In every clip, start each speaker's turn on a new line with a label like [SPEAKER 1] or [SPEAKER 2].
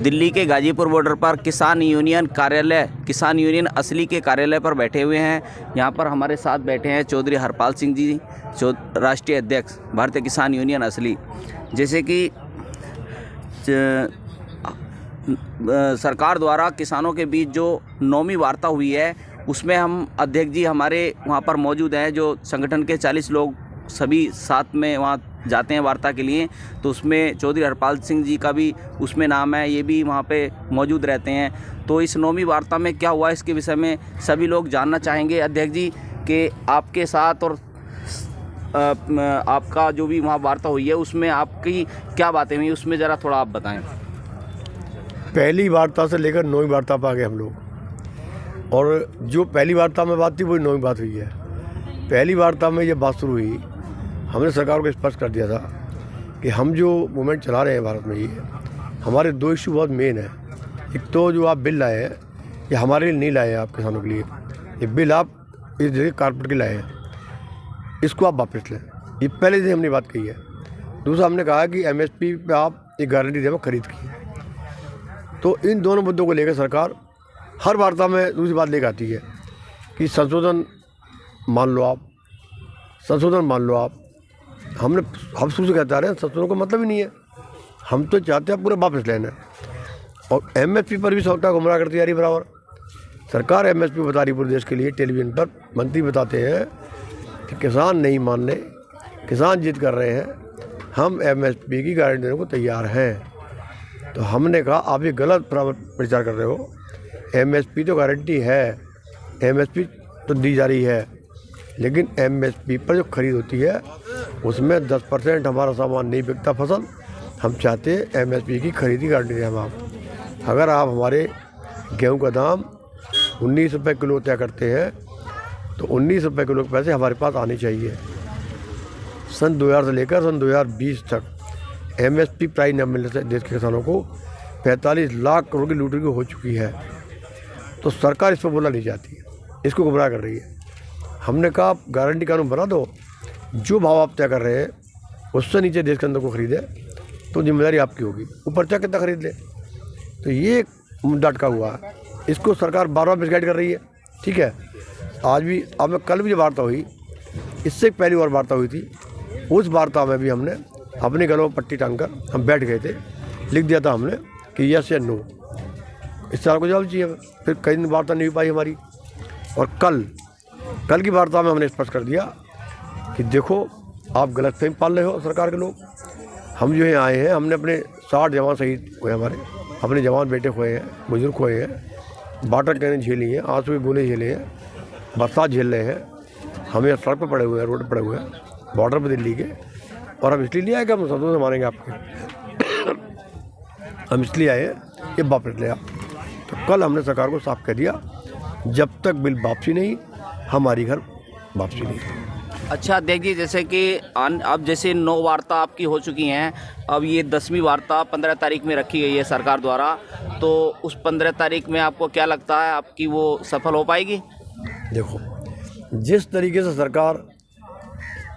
[SPEAKER 1] दिल्ली के गाजीपुर बॉर्डर पर किसान यूनियन असली के कार्यालय पर बैठे हुए हैं। यहाँ पर हमारे साथ बैठे हैं चौधरी हरपाल सिंह जी, राष्ट्रीय अध्यक्ष भारतीय किसान यूनियन असली। जैसे कि सरकार द्वारा किसानों के बीच जो 9वीं वार्ता हुई है, उसमें हम अध्यक्ष जी हमारे वहाँ पर मौजूद हैं। जो संगठन के 40 लोग सभी साथ में वहाँ जाते हैं वार्ता के लिए, तो उसमें चौधरी हरपाल सिंह जी का भी उसमें नाम है, ये भी वहाँ पे मौजूद रहते हैं। तो इस 9वीं वार्ता में क्या हुआ, इसके विषय में सभी लोग जानना चाहेंगे अध्यक्ष जी कि आपके साथ और आपका जो भी वहाँ वार्ता हुई है उसमें आपकी क्या बातें हुई, उसमें ज़रा थोड़ा आप बताएं।
[SPEAKER 2] पहली वार्ता से लेकर 9वीं वार्ता पर आ गए हम लोग, और जो पहली वार्ता में बात थी वही 9वीं बात हुई है। पहली वार्ता में ये बात शुरू हुई, हमने सरकार को स्पष्ट कर दिया था कि हम जो मूवमेंट चला रहे हैं भारत में, ये हमारे 2 इशू बहुत मेन है। एक तो जो आप बिल लाए हैं, ये हमारे लिए नहीं लाए हैं, आप किसानों के लिए। ये बिल आप इस जगह कारपोरेट के लाए हैं, इसको आप वापस लें। ये पहले से हमने बात कही है। दूसरा, हमने कहा कि MSP पे आप एक गारंटी दें खरीद की। तो इन दोनों मुद्दों को लेकर सरकार हर वार्ता में दूसरी बात लेकर आती है कि संशोधन मान लो आप, संशोधन मान लो आप। हम शुरू से कहते आ रहे हैं संशोधन का मतलब ही नहीं है, हम तो चाहते हैं पूरा वापस लेना है। और MSP पर भी सरकार गुमराह करती जा रही बराबर। सरकार MSP बता रही पूरे देश के लिए, टेलीविजन पर मंत्री बताते हैं कि किसान नहीं मान रहे, किसान जिद कर रहे हैं, हम MSP की गारंटी देने को तैयार हैं। तो हमने कहा आप ये गलत प्रचार कर रहे हो। MSP तो गारंटी है, MSP तो दी जा रही है, लेकिन MSP पर जो खरीद होती है उसमें 10% हमारा सामान नहीं बिकता फसल। हम चाहते हैं MSP की खरीदी गारंटी दें हम आप। अगर आप हमारे गेहूं का दाम 19 रुपये किलो तय करते हैं, तो 19 रुपये किलो के पैसे हमारे पास आने चाहिए। सन 2000 से लेकर सन 2020 तक MSP प्राइस न मिलने से देश के किसानों को 45 लाख करोड़ की लूट हो चुकी है। तो सरकार इस पर बोलना नहीं चाहती, इसको गुमराह कर रही है। हमने कहा आप गारंटी कानून बना दो, जो भाव आप तय कर रहे हैं उससे नीचे देश के अंदर को खरीदे तो जिम्मेदारी आपकी होगी, ऊपर चाहे कितना खरीद ले। तो ये मुद्दा अटका हुआ है, इसको सरकार बार बार मिसगाइड कर रही है। ठीक है, आज भी अब कल भी जो वार्ता हुई, इससे पहली और वार्ता हुई थी, उस वार्ता में भी हमने अपने गलों में पट्टी टांग कर हम बैठ गए थे, लिख दिया था हमने कि यस या नो। इस तरह को जवाब चाहिए। फिर कई दिन वार्ता नहीं हो पाई हमारी, और कल की वार्ता में हमने स्पष्ट कर दिया कि देखो आप गलतफहमी पाल रहे हो सरकार के लोग। हम जो यहाँ आए हैं, हमने अपने 60 जवान शहीद हुए, हमारे अपने जवान बेटे खोए हैं, बुजुर्ग खोए हैं, वाटर कैन झेली हैं, आंसू के गोले झेले हैं, बरसात झेल रहे हैं। हम यहाँ सड़क पर पड़े हुए हैं, रोड पर पड़े हुए हैं, बॉर्डर पर दिल्ली के। और हम इसलिए नहीं आए कि हम संतोष से मारेंगे आपके हम इसलिए आए हैं कि वापस ले आप। तो कल हमने सरकार को साफ कह दिया, जब तक बिल वापसी नहीं, हमारी घर वापसी नहीं।
[SPEAKER 1] अच्छा अध्यक्ष जी, जैसे कि अब जैसे 9 वार्ता आपकी हो चुकी हैं, अब ये 10वीं वार्ता 15 तारीख में रखी गई है सरकार द्वारा, तो उस 15 तारीख में आपको क्या लगता है आपकी वो सफल हो पाएगी?
[SPEAKER 2] देखो, जिस तरीके से सरकार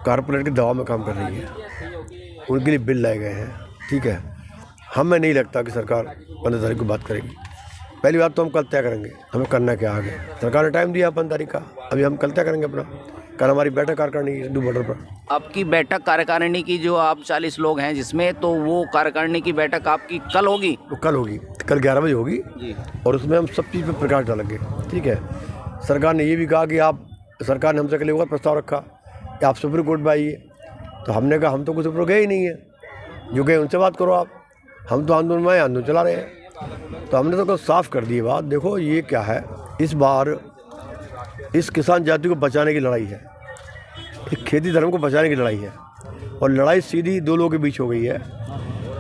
[SPEAKER 2] कारपोरेट के दबाव में काम कर रही है, उनके लिए बिल लाए गए हैं, ठीक है, हमें नहीं लगता कि सरकार 15 तारीख को बात करेगी। पहली बात तो हम कल तय करेंगे हमें करना क्या आगे। सरकार ने टाइम दिया 15 तारीख का, अभी हम कल तय करेंगे अपना। कल हमारी बैठक कार्यकारिणी की बॉर्डर पर।
[SPEAKER 1] आपकी बैठक कार्यकारिणी की जो आप 40 लोग हैं जिसमें, तो वो कार्यकारिणी की बैठक आपकी कल होगी?
[SPEAKER 2] तो कल होगी, कल 11 बजे होगी
[SPEAKER 1] जी।
[SPEAKER 2] और उसमें हम सब चीज़ पर प्रकाश डालेंगे। ठीक है, सरकार ने ये भी कहा कि आप, सरकार ने हमसे कल होगा प्रस्ताव रखा कि आप सुप्रीम कोर्ट में आइए। तो हमने कहा हम तो कुछ ऊपर गए ही नहीं है, जो गए उनसे बात करो आप, हम तो आंदोलन में आंदोलन चला रहे हैं। तो हमने तो कल साफ कर दी बात, देखो ये क्या है, इस बार इस किसान जाति को बचाने की लड़ाई है, एक खेती धर्म को बचाने की लड़ाई है। और लड़ाई सीधी 2 लोगों के बीच हो गई है।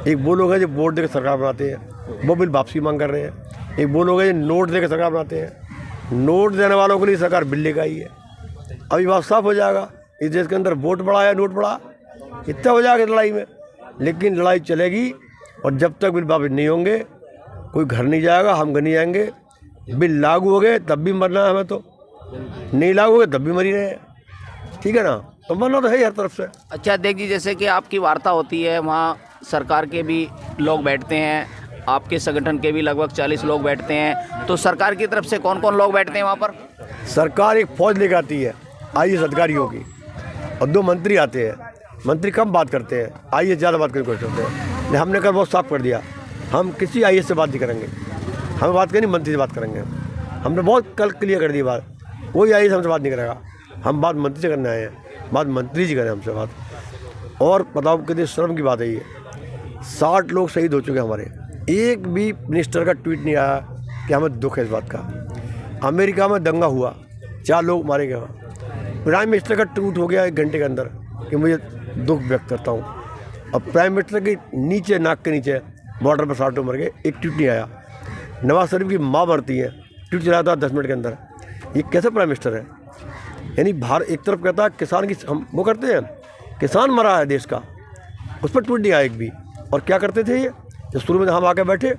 [SPEAKER 2] एक वो लोग हैं जो वोट देकर सरकार बनाते हैं, वो बिल वापसी मांग कर रहे हैं। एक वो लोग हैं जो नोट देकर सरकार बनाते हैं, नोट देने वालों के लिए सरकार बिल लेकर आई है। अभी बात साफ हो जाएगा, इस देश के अंदर वोट बढ़ा या नोट बढ़ा, इतना हो जाएगा लड़ाई में। लेकिन लड़ाई चलेगी, और जब तक बिल वापस नहीं होंगे कोई घर नहीं जाएगा, हम घर नहीं जाएंगे। बिल लागू हो गए तब भी मरना है हमें, तो नहीं लागू हो गए तब भी मरी रहे हैं। ठीक है ना, तो मरना तो है ही हर तरफ से।
[SPEAKER 1] अच्छा अध्यक्ष जी, जैसे कि आपकी वार्ता होती है, वहाँ सरकार के भी लोग बैठते हैं, आपके संगठन के भी लगभग 40 लोग बैठते हैं, तो सरकार की तरफ से कौन कौन लोग बैठते हैं वहाँ पर?
[SPEAKER 2] सरकार एक फौज लेकर आती है IAS अधिकारियों की, और 2 मंत्री आते हैं। मंत्री कम बात करते हैं, IAS ज़्यादा बात करने की कोशिश करते हैं। लेकिन हमने कल बहुत साफ कर दिया, हम किसी IAS से बात नहीं करेंगे, हमें बात करनी मंत्री से बात करेंगे। हमने बहुत कल क्लियर कर दी बात, कोई IAS हमसे बात नहीं करेगा, हम बात मंत्री से करने आए हैं, बात मंत्री जी करें हमसे बात। और बताओ कितनी शर्म की बात है ये, 60 लोग शहीद हो चुके हैं हमारे, एक भी मिनिस्टर का ट्वीट नहीं आया कि हमें दुख है इस बात का। अमेरिका में दंगा हुआ, 4 लोग मारे गए, प्राइम मिनिस्टर का ट्वीट हो गया 1 घंटे के अंदर कि मुझे दुख व्यक्त करता हूँ। अब प्राइम मिनिस्टर के नीचे, नाक के नीचे बॉर्डर पर 60 लोग मर गए, एक ट्वीट नहीं आया। नवाज शरीफ की माँ मरती है, ट्वीट चलाया था 10 मिनट के अंदर, ये कैसे प्राइम मिनिस्टर है? यानी भारत एक तरफ कहता है किसान की, हम वो करते हैं, किसान मरा है देश का, उस पर ट्वीट नहीं आया एक भी। और क्या करते थे ये, जब शुरू में हम आके बैठे,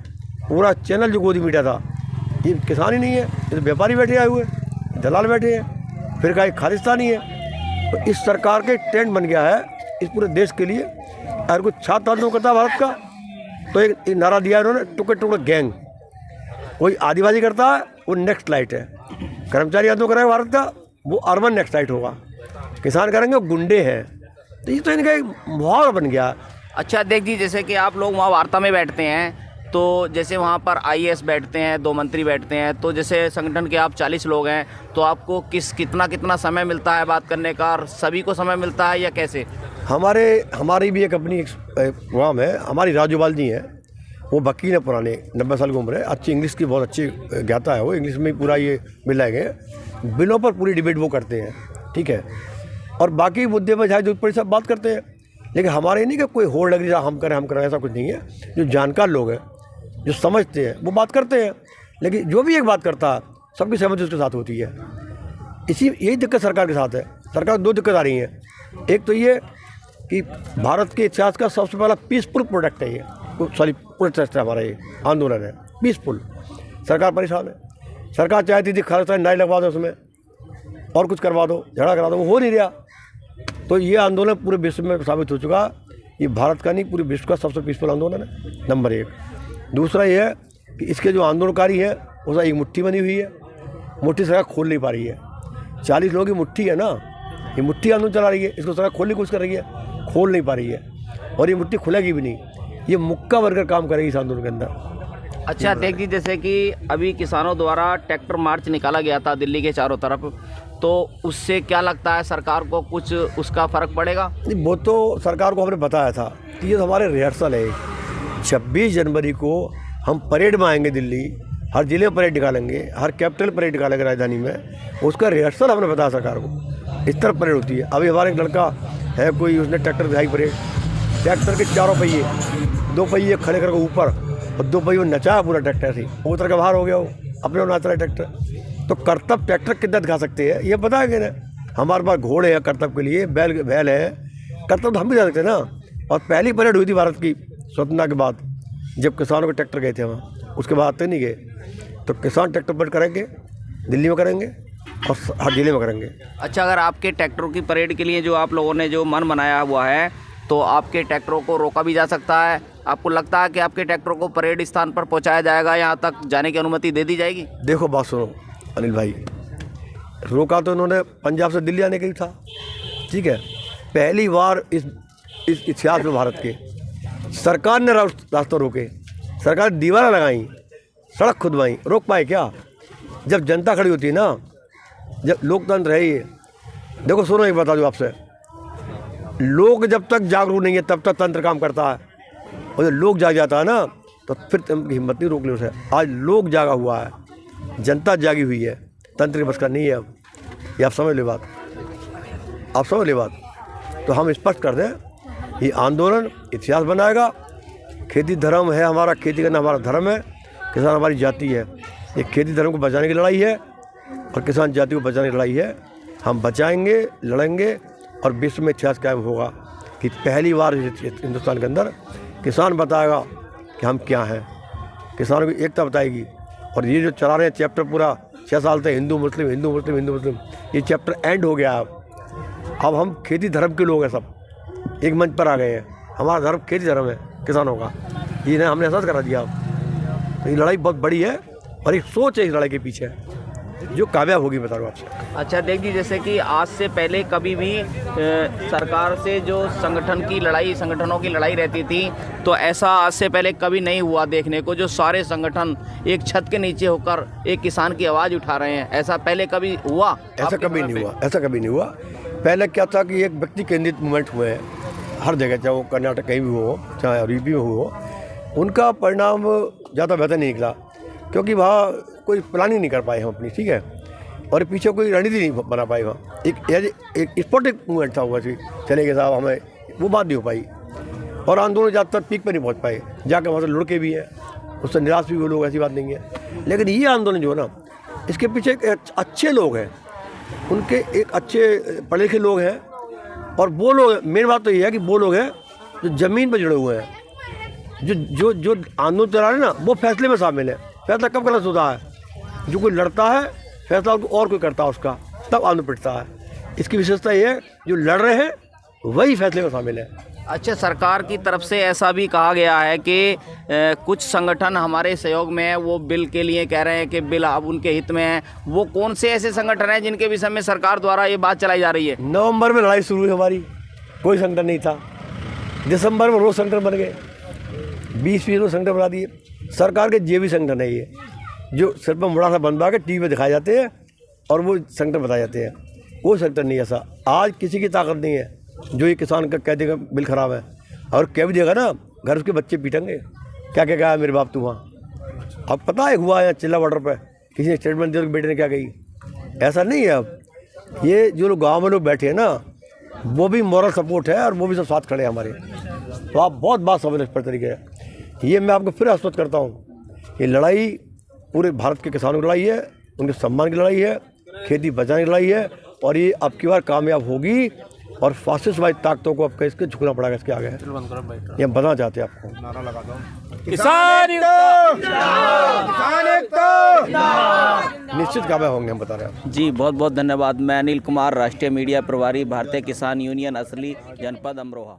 [SPEAKER 2] पूरा चैनल जो गोदी मीडिया था, ये किसान ही नहीं है, ये तो व्यापारी बैठे आए हुए, दलाल बैठे हैं, फिर कहा खालिस्तानी है। तो इस सरकार के ट्रेंड बन गया है इस पूरे देश के लिए। अगर कुछ छात्र आंदोलन करता है भारत का, तो एक नारा दिया इन्होंने, टुकड़े टुकड़े गैंग। कोई आदिवासी करता है वो नेक्स्ट लाइट है, कर्मचारी आंदोलन करेगा भारत का, वो अर्बन नेक्स्ट लाइट होगा, किसान करेंगे वो गुंडे हैं। तो ये तो इनका एक माहौल बन गया।
[SPEAKER 1] अच्छा देख जी, जैसे कि आप लोग वहाँ वार्ता में बैठते हैं, तो जैसे वहाँ पर IAS बैठते हैं, 2 मंत्री बैठते हैं, तो जैसे संगठन के आप 40 लोग हैं, तो आपको कितना समय मिलता है बात करने का, और सभी को समय मिलता है या कैसे?
[SPEAKER 2] हमारी भी एक अपनी प्रोग्राम है, हमारी राजूपाल जी हैं, वो वकील है पुराने, 90 साल की उम्र है, अच्छी इंग्लिश की बहुत अच्छी ज्ञाता है, वो इंग्लिश में ही पूरा ये मिलाए गए, बिलों पर पूरी डिबेट वो करते हैं, ठीक है। और बाकी मुद्दे पर चाहे जो पड़ी सब बात करते हैं, लेकिन हमारे नहीं कि कोई होड़ लग रही है हम करें ऐसा कुछ नहीं है। जो जानकार लोग हैं, जो समझते हैं, वो बात करते हैं, लेकिन जो भी एक बात करता है सबकी सहमति उसके साथ होती है। यही दिक्कत सरकार के साथ है। सरकार 2 दिक्कत आ रही हैं। एक तो ये कि भारत के इतिहास का सबसे पहला पीसफुल प्रोडक्ट है ये, प्रोटेस्ट है हमारा, ये आंदोलन है पीसफुल। सरकार परेशान है, सरकार चाहती थी खालिस्तान नाई लगवा दो, उसमें और कुछ करवा दो, झगड़ा करा दो, वो हो नहीं रहा। तो ये आंदोलन पूरे विश्व में साबित हो चुका, ये भारत का नहीं पूरे विश्व का सबसे पीसफुल आंदोलन है, नंबर 1। दूसरा ये है कि इसके जो आंदोलनकारी है उसका एक मुट्ठी बनी हुई है, मुट्ठी सरकार खोल नहीं पा रही है। 40 लोगों की मुट्ठी है ना, ये मुट्ठी आंदोलन चला रही है, इसको सरकार खोलने की कोशिश कर रही है, खोल नहीं पा रही है, और ये मुट्ठी खुलेगी भी नहीं, ये मुक्का वर्कर काम करेगी इस आंदोलन के अंदर।
[SPEAKER 1] अच्छा देख जी, जैसे कि अभी किसानों द्वारा ट्रैक्टर मार्च निकाला गया था दिल्ली के चारों तरफ, तो उससे क्या लगता है सरकार को कुछ उसका फ़र्क पड़ेगा?
[SPEAKER 2] नहीं, वो तो सरकार को हमने बताया था कि ये तो हमारे रिहर्सल है। 26 जनवरी को हम परेड में आएंगे दिल्ली, हर ज़िले में परेड निकालेंगे, हर कैपिटल परेड निकालेंगे राजधानी में, उसका रिहर्सल हमने बताया सरकार को, इस तरह परेड होती है। अभी हमारे एक लड़का है कोई, उसने ट्रैक्टर दिखाई परेड, ट्रैक्टर के 4 पहिए, 2 पहिए खड़े करके ऊपर और 2 पहिए नचाया पूरा ट्रैक्टर से, वो उतर के बाहर हो गया, वो अपने नाच रहा ट्रैक्टर। तो कर्तव्य ट्रैक्टर कितना दिखा सकते हैं ये पता है कि ना, हमारे पास घोड़े हैं कर्तव्य के लिए, बैल है, कर्तव्य तो हम भी जा सकते हैं ना। और पहली परेड हुई थी भारत की स्वतंत्रता के बाद, जब किसानों के ट्रैक्टर गए थे वहाँ, उसके बाद आते नहीं गए। तो किसान ट्रैक्टर परेड करेंगे, दिल्ली में करेंगे और हर जिले में करेंगे।
[SPEAKER 1] अच्छा, अगर आपके ट्रैक्टरों की परेड के लिए जो आप लोगों ने जो मन बनाया हुआ है, तो आपके ट्रैक्टरों को रोका भी जा सकता है? आपको लगता है कि आपके ट्रैक्टरों को परेड स्थान पर पहुंचाया जाएगा, यहाँ तक जाने की अनुमति दे दी जाएगी?
[SPEAKER 2] देखो बात सुनो अनिल भाई, रोका तो उन्होंने पंजाब से दिल्ली आने के लिए था, ठीक है। पहली बार इस इतिहास में भारत के सरकार ने रास्ता रोके, सरकार दीवारें लगाई, सड़क खुदवाई, रोक पाए क्या? जब जनता खड़ी होती है ना, जब लोकतंत्र है ये। देखो सुनो, एक बता दूँ आपसे, लोग जब तक जागरूक नहीं है तब तक तंत्र काम करता है, और जब लोग जाग जाता है ना तो फिर हिम्मत नहीं रोक ले उसे। आज लोग जागा हुआ है, जनता जागी हुई है, तंत्र के बस का नहीं है अब, ये आप समझ ले बात, आप समझ ले बात। तो हम स्पष्ट कर दें, ये आंदोलन इतिहास बनाएगा। खेती धर्म है हमारा, खेती करना हमारा धर्म है, किसान हमारी जाति है। ये खेती धर्म को बचाने की लड़ाई है और किसान जाति को बचाने की लड़ाई है। हम बचाएंगे, लड़ेंगे और विश्व में इतिहास कायम होगा कि पहली बार हिंदुस्तान के अंदर किसान बताएगा कि हम क्या हैं, किसानों की एकता बताएगी। और ये जो चला रहे हैं चैप्टर पूरा 6 साल से हिंदू मुस्लिम हिंदू मुस्लिम हिंदू मुस्लिम, ये चैप्टर एंड हो गया। अब हम खेती धर्म के लोग हैं, सब एक मंच पर आ गए हैं। हमारा धर्म खेती धर्म है किसानों का, ये हमने एहसास करा दिया। तो ये लड़ाई बहुत बड़ी है और एक सोच है इस लड़ाई के पीछे जो कामयाब होगी, बता रहा हूँ आपसे।
[SPEAKER 1] अच्छा देख जी, जैसे कि आज से पहले कभी भी सरकार से जो संगठनों की लड़ाई रहती थी, तो ऐसा आज से पहले कभी नहीं हुआ देखने को, जो सारे संगठन एक छत के नीचे होकर एक किसान की आवाज़ उठा रहे हैं। ऐसा पहले कभी हुआ?
[SPEAKER 2] ऐसा कभी नहीं हुआ, ऐसा कभी नहीं हुआ। पहले क्या था कि एक व्यक्ति केंद्रित मूवमेंट हुए हैं हर जगह, चाहे वो कर्नाटक कहीं भी हो, चाहे यूपी में हो, उनका परिणाम ज़्यादा बेहतर नहीं निकला क्योंकि वहाँ कोई प्लानिंग नहीं कर पाए हम अपनी, ठीक है, और पीछे कोई रणनीति नहीं बना पाई वहाँ। एक स्पोर्टिक मूवमेंट था वो, चले गए साहब, हमें वो बात नहीं हो पाई और आंदोलन ज़्यादातर पीक पर नहीं पहुँच पाए, जाकर वहाँ से लुढ़के भी हैं, उससे निराश भी वो लोग, ऐसी बात नहीं है। लेकिन ये आंदोलन जो है ना, इसके पीछे एक अच्छे लोग हैं, उनके एक अच्छे पढ़े लिखे लोग हैं और वो लोग, मेन बात तो ये है कि वो लोग हैं जो ज़मीन पर जुड़े हुए हैं, जो आंदोलन चला रहे हैं ना, वो फैसले में शामिल है। फैसला कब गलत होता है? जो कोई लड़ता है फैसला और कोई करता है उसका, तब आंदोलन पिटता है। इसकी विशेषता ये है जो लड़ रहे हैं वही फैसले में शामिल है।
[SPEAKER 1] अच्छा, सरकार की तरफ से ऐसा भी कहा गया है कि कुछ संगठन हमारे सहयोग में है, वो बिल के लिए कह रहे हैं कि बिल अब उनके हित में है। वो कौन से ऐसे संगठन हैं जिनके विषय में सरकार द्वारा ये बात चलाई जा रही है?
[SPEAKER 2] नवंबर में लड़ाई शुरू हुई हमारी, कोई संगठन नहीं था। दिसंबर में रोज संगठन बन गए, 20 रोज संगठन बना दिए। सरकार के जे भी संगठन है ये, जो सिर पर मुड़ा सा बनवा के टीवी में दिखाए जाते हैं और वो संगठन बताए जाते हैं। कोई संगठन नहीं ऐसा। आज किसी की ताकत नहीं है जो ये किसान का कह देगा बिल खराब है, और कह भी देगा ना, घर उसके बच्चे पीटेंगे, क्या क्या कहा मेरे बाप तू वहाँ। अब पता है हुआ है चिल्ला बॉर्डर पर, किसी ने स्टेटमेंट दिया, बेटे ने क्या कही। ऐसा नहीं है। अब ये जो लोग गाँव में लोग बैठे हैं ना, वो भी मॉरल सपोर्ट है और वो भी सब साथ खड़े हैं हमारे। तो आप बहुत बात समझ इस पर तरीके है। ये मैं आपको फिर आश्वस्त करता हूँ, ये लड़ाई पूरे भारत के किसानों की लड़ाई है, उनके सम्मान की लड़ाई है, खेती बचाने की लड़ाई है, और ये अब की बार कामयाब होगी और फासिस्टवादी ताकतों को अब इसके झुकना पड़ेगा। इसके आगे ये हम बताना चाहते हैं आपको। नारा लगा दो, किसान निश्चित कामयाब होंगे, हम बता रहे हैं।
[SPEAKER 1] जी बहुत बहुत धन्यवाद। मैं अनिल कुमार, राष्ट्रीय मीडिया प्रभारी, भारतीय किसान यूनियन असली, जनपद अमरोहा।